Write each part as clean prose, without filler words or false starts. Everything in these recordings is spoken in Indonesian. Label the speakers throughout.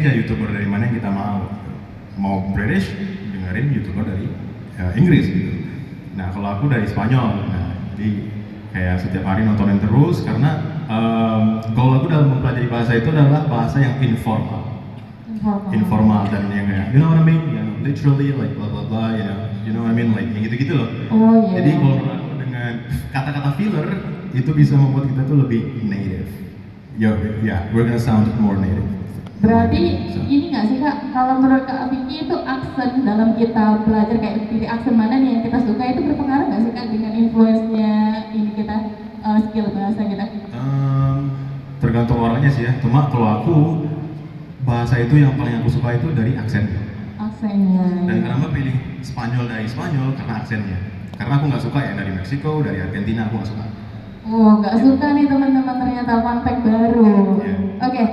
Speaker 1: aja YouTuber dari mana yang kita mau. Mau British, dengerin YouTuber dari Inggris gitu. Nah kalau aku dari Spanyol, nah jadi kayak setiap hari nontonin terus karena goal aku dalam mempelajari bahasa itu adalah bahasa yang informal dan yang kayak, you know what I mean, you know, literally like blah blah blah, you know what I mean, like yang gitu-gitu loh.
Speaker 2: Oh, yeah.
Speaker 1: Jadi kalau menurut aku dengan kata-kata filler itu bisa membuat kita tuh lebih native. Yeah, we're gonna sound more native.
Speaker 2: Berarti ini nggak sih Kak, kalau menurut Kak Vicky itu aksen dalam kita belajar kayak pilih aksen mana nih yang kita suka itu berpengaruh nggak sih Kak dengan influence-nya ini kita skill bahasa kita?
Speaker 1: Tergantung orangnya sih ya. Cuma kalau aku bahasa itu yang paling aku suka itu dari aksennya.
Speaker 2: Aksennya.
Speaker 1: Dan kenapa pilih Spanyol dari Spanyol karena aksennya. Karena aku nggak suka ya dari Meksiko, dari Argentina aku nggak suka.
Speaker 2: Oh, nggak suka nih teman-teman, ternyata fun fact baru.
Speaker 1: Yeah.
Speaker 2: Oke.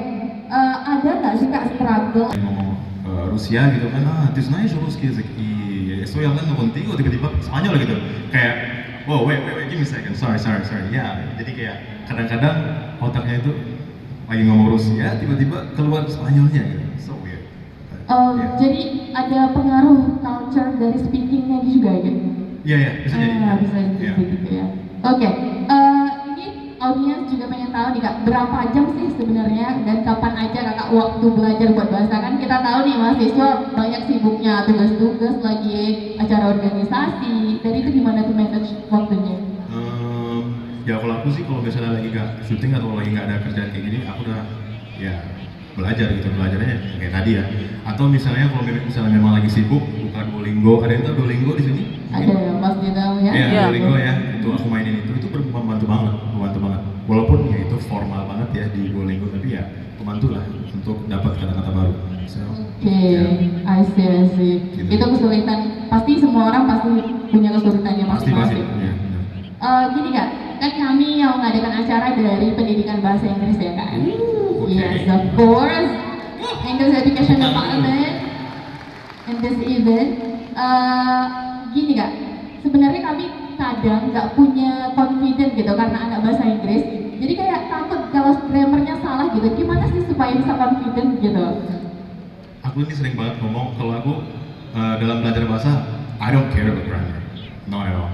Speaker 2: Ada nggak sih Kak struggle?
Speaker 1: Ngomong Rusia gitu kan, ты знаешь русский язык, и estoy hablando contigo, tiba-tiba Spanyol gitu, kayak, wow, wait, give me a second, sorry, ya, jadi kayak kadang-kadang otaknya itu lagi ngomong Rusia, tiba-tiba keluar Spanyolnya gitu, so weird. Yeah.
Speaker 2: Jadi ada pengaruh culture dari speakingnya juga gitu?
Speaker 1: Iya, bisa jadi.
Speaker 2: Bisa jadi gitu ya. Oke, ini audiens juga pengen tahu nih Kak, berapa jam sih sebenarnya dan kapan aja Kakak waktu belajar buat bahasa? Kan kita tahu nih mahasiswa banyak sibuknya, tugas-tugas lagi, acara organisasi, dan itu gimana tuh manage waktunya?
Speaker 1: Ya kalau aku sih kalau misalnya lagi nggak syuting atau lagi nggak ada kerjaan kayak gini, aku udah ya belajar gitu, belajarnya kayak tadi ya. Atau misalnya kalau misalnya memang lagi sibuk, buka Duolingo, ada yang tahu Duolingo di sini?
Speaker 2: Ada ya, pasti tahu ya.
Speaker 1: Iya, Duolingo ya, itu aku mainin itu membantu banget. Walaupun ya itu formal banget ya di Duolingo, tapi ya membantu lah untuk dapat kata-kata baru.
Speaker 2: I see. Gitu. Itu kesulitan, pasti semua orang pasti punya kesulitannya masing-masing.
Speaker 1: Ya,
Speaker 2: gini Kak, kan kami yang mengadakan acara dari pendidikan bahasa Inggris ya Kak. Yes, of course. English Education Department and this event. Gini Kak, sebenarnya kami kadang nggak punya confidence gitu karena anak bahasa Inggris. Jadi kayak takut kalau grammarnya salah gitu. Gimana sih supaya bisa confident gitu?
Speaker 1: Aku ini sering banget ngomong kalau aku dalam belajar bahasa, I don't care about grammar, not at all.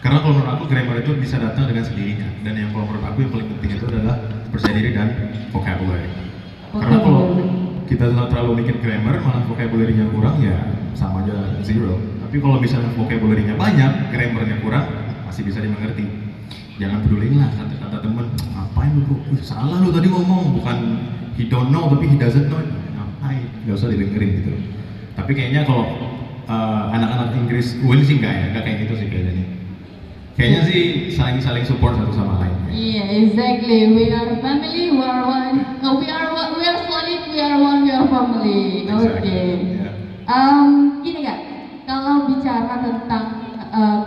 Speaker 1: Karena kalau menurut aku grammar itu bisa datang dengan sendirinya. Dan yang kalau menurut aku yang paling penting itu adalah percaya diri dan vocabulary. Karena kalau kita terlalu mikir grammar, malah vocabulary-nya kurang, ya sama aja zero. Tapi kalau misalnya vocabulary-nya banyak, grammar-nya kurang, masih bisa dimengerti. Jangan peduliin lah kata-kata temen, ngapain lu bro? Salah lu tadi ngomong, bukan he don't know tapi he doesn't know. Ngapain? Gak usah didengerin gitu. Tapi kayaknya kalau anak-anak Inggris, ini sih enggak kayak gitu sih kayaknya. Kayaknya sih saling support satu sama lain.
Speaker 2: Iya, exactly. We are family, we are one. We are solid, we are one, we are family.
Speaker 1: Exactly.
Speaker 2: Okay. Gini Kak, kalau bicara tentang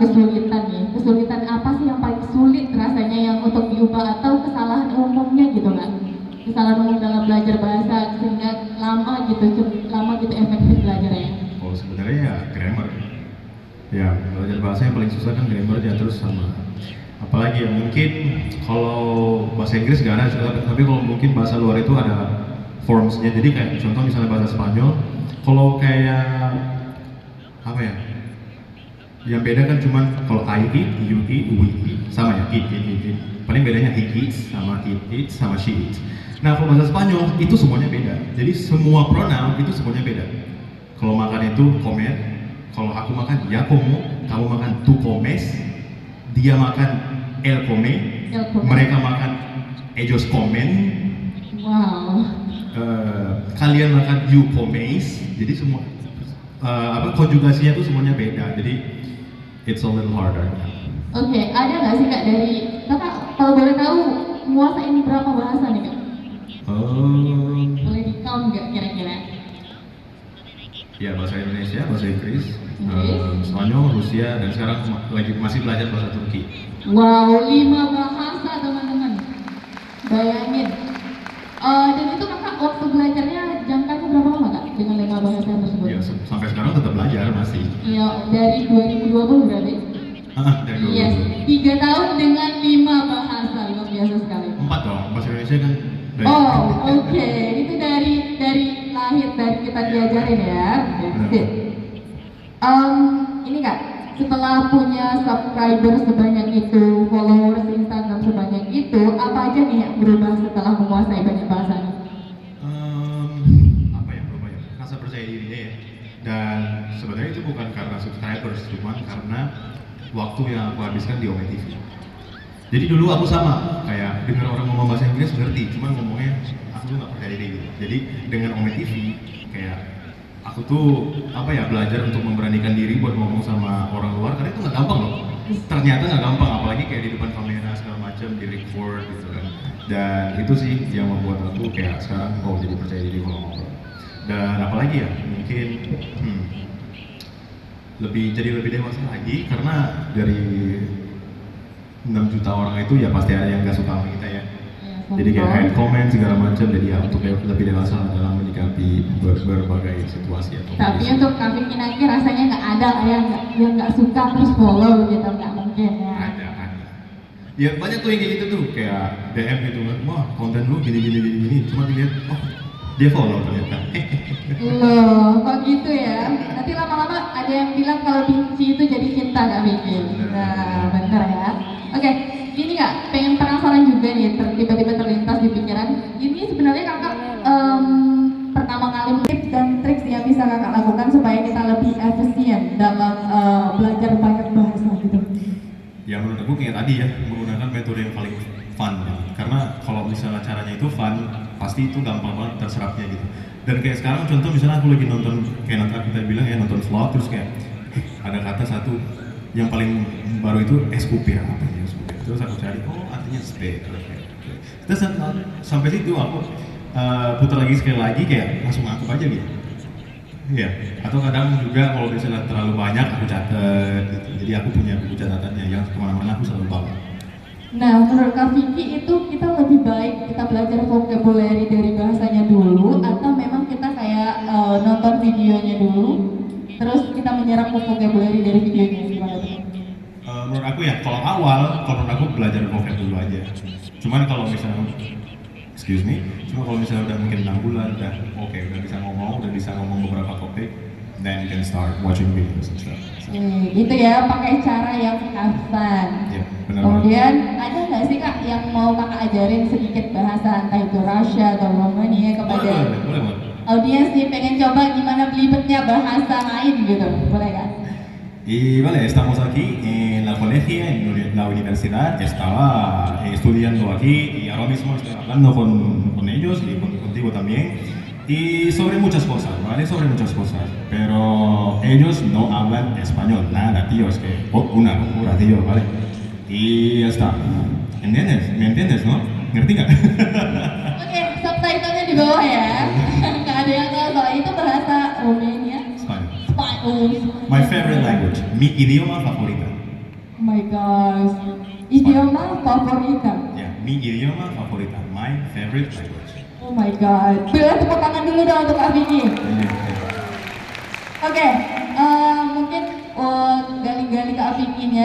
Speaker 2: kesulitan nih, kesulitan apa sih yang paling sulit rasanya yang untuk diubah atau kesalahan umumnya gitu kan? Kesalahan umum dalam belajar bahasa sehingga lama gitu efektif belajarnya.
Speaker 1: Oh sebenarnya ya grammar. Ya belajar bahasa yang paling susah kan grammar aja, terus sama apalagi ya mungkin kalau bahasa Inggris gak ada, tapi kalau mungkin bahasa luar itu ada formsnya. Jadi kayak contoh misalnya bahasa Spanyol, kalau kayak apa ya, yang beda kan cuman kalau I eat, you eat, we eat, sama ya, eat. Paling bedanya he eats sama it eats sama she eats. Nah kalau bahasa Spanyol itu semuanya beda, jadi semua pronoun itu semuanya beda. Kalau makan itu comer, kalau aku makan ya como, kamu makan tú comes, dia makan el come, mereka makan ellos comen.
Speaker 2: Wow.
Speaker 1: Kalian makan you comes, jadi semua konjugasinya tuh semuanya beda. Jadi it's a little harder.
Speaker 2: Oke, ada nggak sih Kak dari Kakak kalau boleh tahu menguasain berapa bahasa nih Kak? Boleh di count nggak kira-kira?
Speaker 1: Ya bahasa Indonesia, bahasa Inggris, Spanyol, Rusia, dan sekarang masih belajar bahasa Turki.
Speaker 2: Wow, 5 bahasa teman-teman. Bayangin. Dan itu Kakak waktu belajarnya jangkanya berapa lama Kak dengan 5 bahasa tersebut?
Speaker 1: Ya sampai sekarang tetap belajar masih.
Speaker 2: Iya, dari 2020 berarti?
Speaker 1: Dari 2020.
Speaker 2: Yes, 3 tahun dengan 5 bahasa, luar biasa sekali.
Speaker 1: 4 dong, bahasa Indonesia kan.
Speaker 2: Oke. Itu dari kita diajarin ya. Sip. Ini Kak, setelah punya subscriber sebanyak itu, followers Instagram sebanyak itu, apa aja nih yang berubah setelah menguasai banyak bahasa nih?
Speaker 1: Apa ya berubah ya? Rasa percaya dirinya ya. Dan sebenarnya itu bukan karena subscribers, cuma karena waktu yang aku habiskan di Ome TV. Jadi dulu aku sama, kayak dengar orang ngomong bahasa Inggris ngerti, cuma ngomongnya aku tuh nggak percaya diri gitu. Jadi dengan Ome TV, kayak aku tuh apa ya belajar untuk memberanikan diri buat ngomong sama orang luar karena itu nggak gampang loh. Ternyata nggak gampang, apalagi kayak di depan kamera segala macam, di record gitu kan. Dan itu sih yang membuat aku kayak sekarang kok jadi percaya diri kalau ngobrol. Dan apalagi ya, mungkin lebih dewasa lagi karena dari 6 juta orang itu ya pasti ada yang nggak suka sama kita ya. Jadi kayak hate comment segala macam, jadi ya untuk kayak lebih dewasa dalam menyikapi berbagai situasi atau
Speaker 2: Tapi
Speaker 1: kondisi.
Speaker 2: untuk Kak Vicky nanti rasanya nggak ada yang nggak suka terus follow gitu, nggak mungkin ya.
Speaker 1: Ada. Ya banyak tuh yang kayak gitu tuh, kayak DM gitu kan, wah konten lu gini, cuma dilihat, oh dia follow ternyata.
Speaker 2: Loh, kok gitu ya? Nanti lama-lama ada yang bilang kalau benci itu jadi cinta Kak Vicky. Nah, bener ya. Oke, ini Kak, pengen penasaran juga nih, tiba-tiba terlintas di pikiran. Ini sebenarnya Kakak pertama kali tips dan trik yang bisa Kakak lakukan supaya kita lebih efisien dalam belajar banyak bahasa gitu.
Speaker 1: Ya menurut aku kayak tadi ya, menggunakan metode yang paling fun ya. Karena kalau misalnya caranya itu fun, pasti itu gampang banget terserapnya gitu. Dan kayak sekarang contoh misalnya aku lagi nonton, kayak nanti kita bilang ya nonton vlog, terus kayak ada kata satu yang paling baru itu escupir, apa ya escupir. Terus aku cari, oh artinya spade. Terus sampai situ aku putar lagi sekali lagi kayak langsung aku aja gitu. Iya, atau kadang juga kalau misalnya terlalu banyak aku catat gitu. Jadi aku punya buku catatannya yang kemana-mana aku selalu bawa.
Speaker 2: Nah, menurut Kak Vicky itu kita lebih baik kita belajar vocabulary dari bahasanya dulu atau memang kita kayak nonton videonya dulu terus kita menyerap vocabulary dari videonya gimana tuh?
Speaker 1: Menurut aku ya, kalau menurut aku belajar vocab dulu aja. Cuman kalau misalnya cuma kalau misalnya udah mungkin 6 bulan, udah bisa ngomong beberapa topik, then you can start watching videos and stuff.
Speaker 2: Gitu ya, pakai cara yang fun.
Speaker 1: Ya, benar.
Speaker 2: Kemudian ada nggak sih Kak yang mau Kakak ajarin sedikit bahasa entah itu Rusia atau Romania kepada
Speaker 1: Boleh.
Speaker 2: audiens nih pengen coba gimana belibetnya bahasa lain gitu, boleh Kak?
Speaker 1: Y vale, estamos aquí en la colegia, en la universidad. Estaba estudiando aquí y ahora mismo estoy hablando con ellos y contigo también. Y sobre muchas cosas, ¿vale? Sobre muchas cosas. Pero ellos no hablan español, nada, tío. Es que una locura, tío, ¿vale? Y ya está. ¿Entiendes? ¿Me entiendes, no? ¿Ngerti nggak?
Speaker 2: Oke, subtitlenya di bawah ya. Nggak ada yang tahu soal itu bahasa Romania.
Speaker 1: Spanyol.
Speaker 2: Spanyol.
Speaker 1: My favorite language. Mi idioma favorita.
Speaker 2: Oh my gosh. Idioma favorita.
Speaker 1: Ya, mi idioma favorita. My favorite language.
Speaker 2: Oh my god. Bila tepuk tangan dulu dong untuk Kak Vicky. Oke, mungkin gali-gali Kak Vicky-nya